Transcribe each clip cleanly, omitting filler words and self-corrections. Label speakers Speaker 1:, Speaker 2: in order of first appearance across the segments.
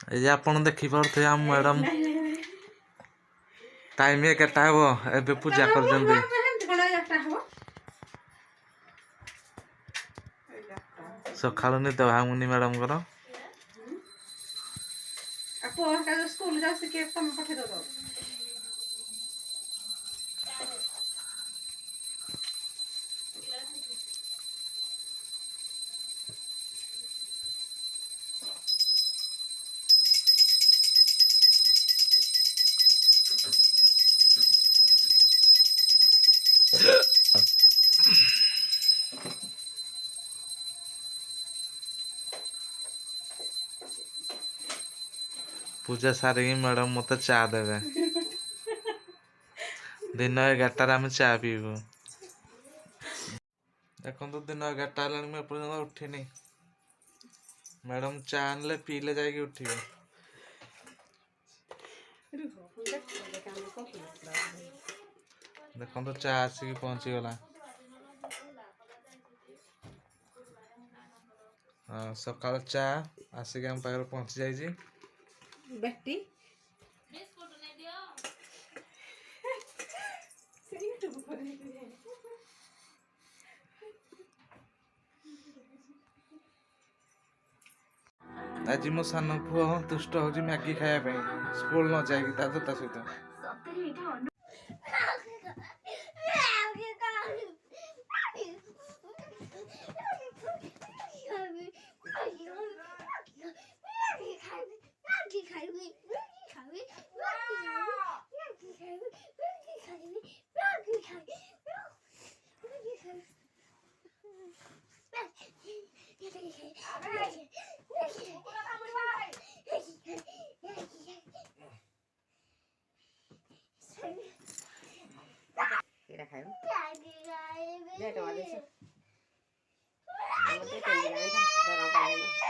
Speaker 1: এই যে ଆପଣ ଦେଖିପାରୁଥିବେ ଆମ ମ୍ୟାଡ଼ାମ ଟାଇମ୍ କେତେଟା ହେବ ଏବେ ପୂଜା କରୁଛନ୍ତି। ସକାଳୁ ନିଦ ଭାଙ୍ଗୁନି ମ୍ୟାଡ଼ାମଙ୍କର।
Speaker 2: ସ୍କୁଲ ଯାଉଛି କିଏ ତମେ ପଠେଇଦବ।
Speaker 1: ପୂଜା ସାରିକି ମ୍ୟାଡ଼ାମ ମତେ ଚା ଦେବେ। ଦିନ 11টাରେ ଆମେ ଚା ପିଇବୁ। ଦେଖନ୍ତୁ ଦିନ 11ଟା ହେଲାଣି ମୁଁ ଏପର୍ଯ୍ୟନ୍ତ ଉଠିନି। ମ୍ୟାଡ଼ାମ ଚା ଆଣିଲେ ପିଇଲେ ଯାଇକି ଉଠିବେ। ଦେଖନ୍ତୁ ଚା ଆସିକି ପହଞ୍ଚିଗଲା। ହଁ ସକାଳ ଚା ଆସିକି ଆମ ପାଖରେ ପହଞ୍ଚି ଯାଇଛି।
Speaker 2: ବେଟି
Speaker 1: ଆଜି ମୋ ସାନ ପୁଅ ଦୁଷ୍ଟ ହଉଛି ମ୍ୟାଗି ଖାଇବା ପାଇଁ ସ୍କୁଲ ନ ଯାଇକି ତା ସହିତ।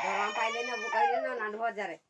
Speaker 2: ଦରମା ପାଇଲେ ନବୁ କହିଲେ ନା 9,000